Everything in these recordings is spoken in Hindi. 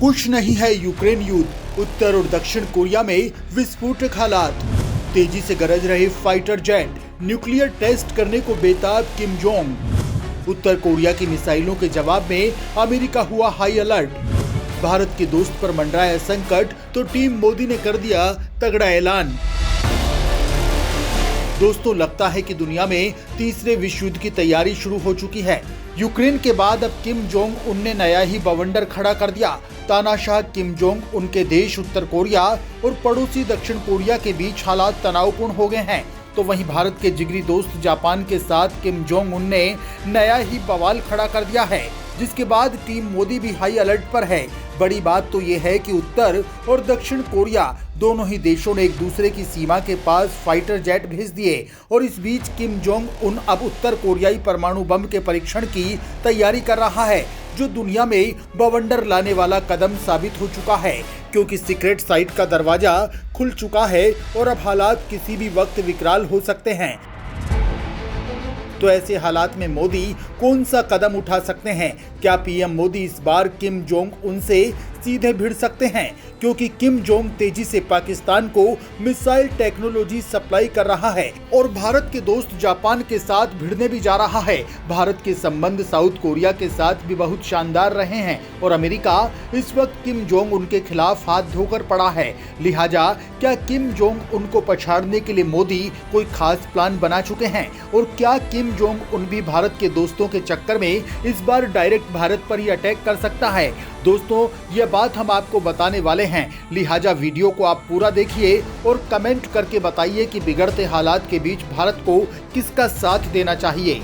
कुछ नहीं है यूक्रेन युद्ध, उत्तर और दक्षिण कोरिया में विस्फोटक हालात। तेजी से गरज रहे फाइटर जेट, न्यूक्लियर टेस्ट करने को बेताब किम जोंग। उत्तर कोरिया की मिसाइलों के जवाब में अमेरिका हुआ हाई अलर्ट। भारत के दोस्त पर मंडराया संकट तो टीम मोदी ने कर दिया तगड़ा ऐलान। दोस्तों, लगता है कि दुनिया में तीसरे विश्व युद्ध की तैयारी शुरू हो चुकी है। यूक्रेन के बाद अब किम जोंग उन ने नया ही बवंडर खड़ा कर दिया। तानाशाह किम जोंग उनके देश उत्तर कोरिया और पड़ोसी दक्षिण कोरिया के बीच हालात तनावपूर्ण हो गए हैं। तो वहीं भारत के जिगरी दोस्त जापान के साथ किम जोंग उन ने नया ही बवाल खड़ा कर दिया है, जिसके बाद टीम मोदी भी हाई अलर्ट पर है। बड़ी बात तो ये है कि उत्तर और दक्षिण कोरिया दोनों ही देशों ने एक दूसरे की सीमा के पास फाइटर जेट भेज दिए और इस बीच किम जोंग उन अब उत्तर कोरियाई परमाणु बम के परीक्षण की तैयारी कर रहा है, जो दुनिया में बवंडर लाने वाला कदम साबित हो चुका है, क्योंकि सीक्रेट साइट का दरवाजा खुल चुका है और अब हालात किसी भी वक्त विकराल हो सकते हैं। तो ऐसे हालात में मोदी कौन सा कदम उठा सकते हैं? क्या पीएम मोदी इस बार किम जोंग उन से सीधे भिड़ सकते हैं? क्योंकि किम जोंग तेजी से पाकिस्तान को मिसाइल टेक्नोलॉजी सप्लाई कर रहा है और भारत के दोस्त जापान के साथ भिड़ने भी जा रहा है। भारत के संबंध साउथ कोरिया के साथ भी बहुत शानदार रहे हैं और अमेरिका इस वक्त किम जोंग उनके खिलाफ हाथ धोकर पड़ा है। लिहाजा क्या किम जोंग उनको पछाड़ने के लिए मोदी कोई खास प्लान बना चुके हैं? और क्या किम जोंग उन भी भारत के दोस्तों के चक्कर में इस बार डायरेक्ट भारत पर ही अटैक कर सकता है? दोस्तों, यह बात हम आपको बताने वाले हैं, लिहाजा वीडियो को आप पूरा देखिए और कमेंट करके बताइए कि बिगड़ते हालात के बीच भारत को किसका साथ देना चाहिए।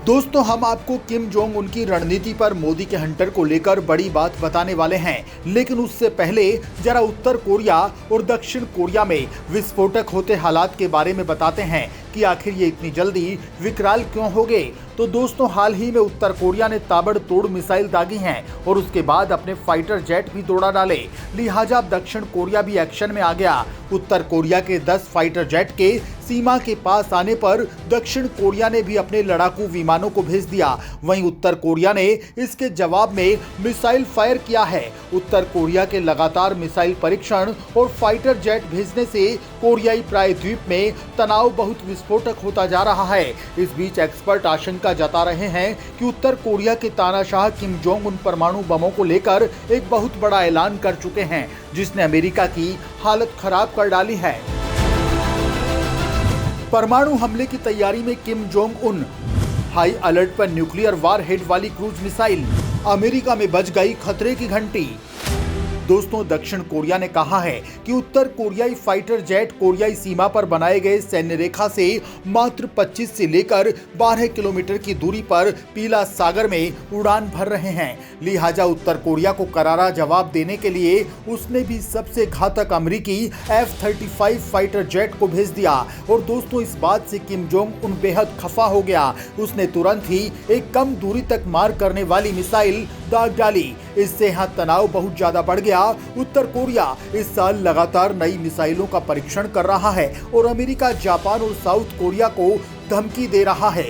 दोस्तों, हम आपको किम जोंग उनकी रणनीति पर मोदी के हंटर को लेकर बड़ी बात बताने वाले हैं, लेकिन उससे पहले जरा उत्तर कोरिया और दक्षिण कोरिया में विस्फोटक होते हालात के बारे में बताते हैं कि आखिर ये इतनी जल्दी विकराल क्यों हो गए। तो दोस्तों, हाल ही में उत्तर कोरिया ने ताबड़तोड़ मिसाइल दागी हैं और उसके बाद अपने फाइटर जेट भी दौड़ा डाले। लिहाजा अब दक्षिण कोरिया भी एक्शन में आ गया। उत्तर कोरिया के 10 फाइटर जेट के सीमा के पास आने पर दक्षिण कोरिया ने भी अपने लड़ाकू विमानों को भेज दिया। वहीं उत्तर कोरिया ने इसके जवाब में मिसाइल फायर किया है। उत्तर कोरिया के लगातार मिसाइल परीक्षण और फाइटर जेट भेजने से कोरियाई प्रायद्वीप में तनाव बहुत विस्फोटक होता जा रहा है। इस बीच एक्सपर्ट आशंका जता रहे हैं कि उत्तर कोरिया के तानाशाह किम जोंग उन परमाणु बमों को लेकर एक बहुत बड़ा ऐलान कर चुके हैं, जिसने अमेरिका की हालत खराब कर डाली है। परमाणु हमले की तैयारी में Kim Jong Un, high alert पर न्यूक्लियर वारहेड वाली क्रूज मिसाइल, अमेरिका में बज गई खतरे की घंटी। दोस्तों, दक्षिण कोरिया ने कहा है कि उत्तर कोरियाई फाइटर जेट कोरियाई सीमा पर बनाए गए सैन्य रेखा से मात्र 25 से लेकर 12 किलोमीटर की दूरी पर पीला सागर में उड़ान भर रहे हैं। लिहाजा उत्तर कोरिया को करारा जवाब देने के लिए उसने भी सबसे घातक अमेरिकी F-35 फाइटर जेट को भेज दिया। और दोस्तों, इस बात से किम जोंग उन बेहद खफा हो गया। उसने तुरंत ही एक कम दूरी तक मार करने वाली मिसाइल दाग डाली। इससे यहाँ तनाव बहुत ज्यादा बढ़ गया। उत्तर कोरिया इस साल लगातार नई मिसाइलों का परीक्षण कर रहा है और अमेरिका, जापान और साउथ कोरिया को धमकी दे रहा है।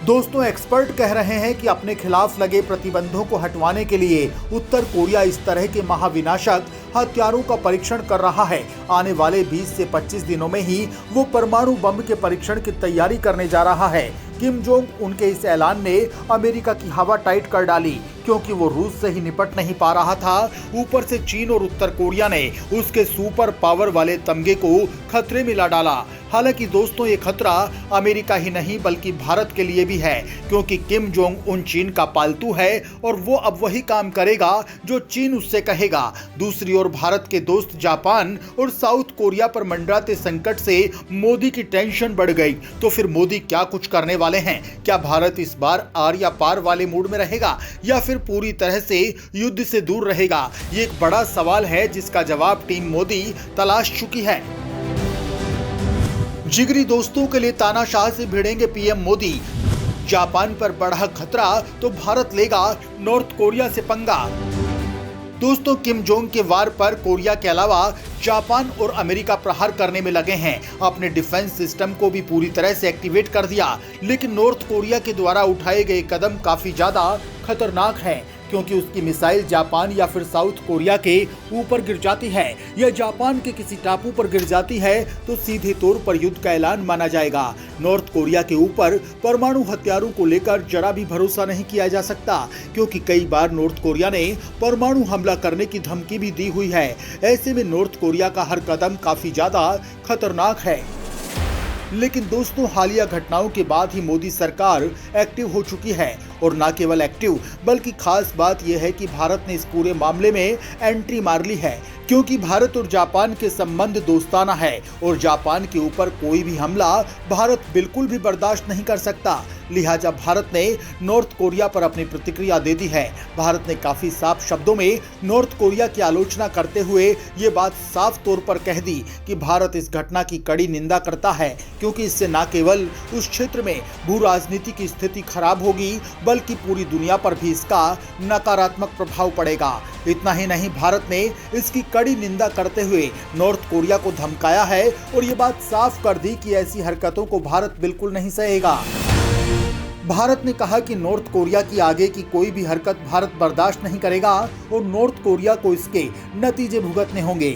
दोस्तों, एक्सपर्ट कह रहे हैं कि अपने खिलाफ लगे प्रतिबंधों को हटवाने के लिए उत्तर कोरिया इस तरह के महाविनाशक हथियारों का परीक्षण कर रहा है। आने वाले 20 से 25 दिनों में ही वो परमाणु बम के परीक्षण की तैयारी करने जा रहा है। किम जोंग उनके इस ऐलान ने अमेरिका की हवा टाइट कर डाली, क्योंकि वो रूस से ही निपट नहीं पा रहा था। ऊपर से चीन और उत्तर कोरिया ने उसके सुपर पावर वाले तमगे को खतरे में ला डाला। हालांकि दोस्तों, ये खतरा अमेरिका ही नहीं बल्कि भारत के लिए भी है, क्योंकि किम जोंग उन चीन का पालतू है और वो अब वही काम करेगा जो चीन उससे कहेगा। दूसरी ओर भारत के दोस्त जापान और साउथ कोरिया पर मंडराते संकट से मोदी की टेंशन बढ़ गई। तो फिर मोदी क्या कुछ करने वाले हैं? क्या भारत इस बार आर या पार वाले मूड में रहेगा या फिर पूरी तरह से युद्ध से दूर रहेगा? ये एक बड़ा सवाल है जिसका जवाब टीम मोदी तलाश चुकी है। जिगरी दोस्तों के लिए तानाशाह से भिड़ेंगे पीएम मोदी। जापान पर बढ़ा खतरा तो भारत लेगा नॉर्थ कोरिया से पंगा। दोस्तों, किम जोंग के वार पर कोरिया के अलावा जापान और अमेरिका प्रहार करने में लगे हैं। अपने डिफेंस सिस्टम को भी पूरी तरह से एक्टिवेट कर दिया, लेकिन नॉर्थ कोरिया के द्वारा उठाए गए कदम काफी ज्यादा खतरनाक है। क्योंकि उसकी मिसाइल जापान या फिर साउथ कोरिया के ऊपर गिर जाती है या जापान के किसी टापू पर गिर जाती है तो सीधे तौर पर युद्ध का ऐलान माना जाएगा। नॉर्थ कोरिया के ऊपर परमाणु हथियारों को लेकर जरा भी भरोसा नहीं किया जा सकता, क्योंकि कई बार नॉर्थ कोरिया ने परमाणु हमला करने की धमकी भी दी हुई है। ऐसे में नॉर्थ कोरिया का हर कदम काफी ज्यादा खतरनाक है। लेकिन दोस्तों, हालिया घटनाओं के बाद ही मोदी सरकार एक्टिव हो चुकी है, और न केवल एक्टिव बल्कि खास बात यह है कि भारत ने इस पूरे मामले में एंट्री मार ली है, क्योंकि भारत और जापान के संबंध दोस्ताना है और जापान के ऊपर कोई भी हमला भारत बिल्कुल भी बर्दाश्त नहीं कर सकता। लिहाजा भारत ने नॉर्थ कोरिया पर अपनी प्रतिक्रिया दे दी है। भारत ने काफी साफ शब्दों में नॉर्थ कोरिया की आलोचना करते हुए ये बात साफ तौर पर कह दी कि भारत इस घटना की कड़ी निंदा करता है, क्योंकि इससे न केवल उस क्षेत्र में भू राजनीति की स्थिति खराब होगी बल्कि पूरी दुनिया पर भी इसका नकारात्मक प्रभाव पड़ेगा। इतना ही नहीं, भारत ने इसकी कड़ी निंदा करते हुए नॉर्थ कोरिया को धमकाया है और ये बात साफ कर दी कि ऐसी हरकतों को भारत बिल्कुल नहीं सहेगा। भारत ने कहा कि नॉर्थ कोरिया की आगे की कोई भी हरकत भारत बर्दाश्त नहीं करेगा और नॉर्थ कोरिया को इसके नतीजे भुगतने होंगे।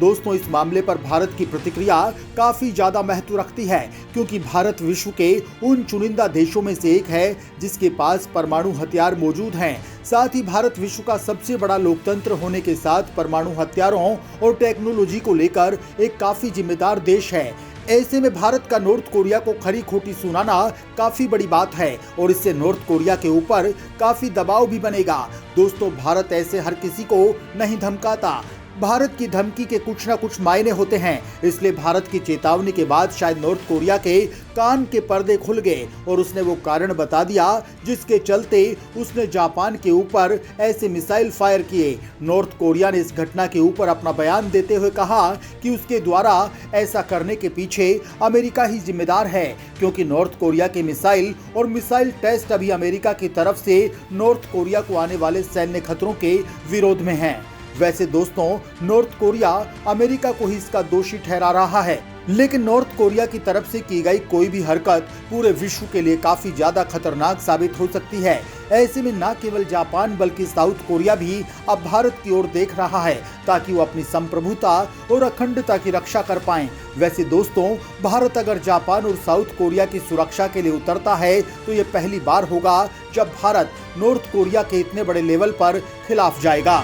दोस्तों, इस मामले पर भारत की प्रतिक्रिया काफी ज्यादा महत्व रखती है, क्योंकि भारत विश्व के उन चुनिंदा देशों में से एक है जिसके पास परमाणु हथियार मौजूद हैं। साथ ही भारत विश्व का सबसे बड़ा लोकतंत्र होने के साथ परमाणु हथियारों और टेक्नोलॉजी को लेकर एक काफी जिम्मेदार देश है। ऐसे में भारत का नॉर्थ कोरिया को खरी खोटी सुनाना काफी बड़ी बात है और इससे नॉर्थ कोरिया के ऊपर काफी दबाव भी बनेगा। दोस्तों, भारत ऐसे हर किसी को नहीं धमकाता। भारत की धमकी के कुछ ना कुछ मायने होते हैं, इसलिए भारत की चेतावनी के बाद शायद नॉर्थ कोरिया के कान के पर्दे खुल गए और उसने वो कारण बता दिया जिसके चलते उसने जापान के ऊपर ऐसे मिसाइल फायर किए। नॉर्थ कोरिया ने इस घटना के ऊपर अपना बयान देते हुए कहा कि उसके द्वारा ऐसा करने के पीछे अमेरिका ही जिम्मेदार है, क्योंकि नॉर्थ कोरिया के मिसाइल और मिसाइल टेस्ट अभी अमेरिका की तरफ से नॉर्थ कोरिया को आने वाले सैन्य खतरों के विरोध में है। वैसे दोस्तों, नॉर्थ कोरिया अमेरिका को ही इसका दोषी ठहरा रहा है, लेकिन नॉर्थ कोरिया की तरफ से की गई कोई भी हरकत पूरे विश्व के लिए काफी ज्यादा खतरनाक साबित हो सकती है। ऐसे में न केवल जापान बल्कि साउथ कोरिया भी अब भारत की ओर देख रहा है ताकि वो अपनी संप्रभुता और अखंडता की रक्षा कर पाएं। वैसे दोस्तों, भारत अगर जापान और साउथ कोरिया की सुरक्षा के लिए उतरता है तो ये पहली बार होगा जब भारत नॉर्थ कोरिया के इतने बड़े लेवल पर खिलाफ जाएगा।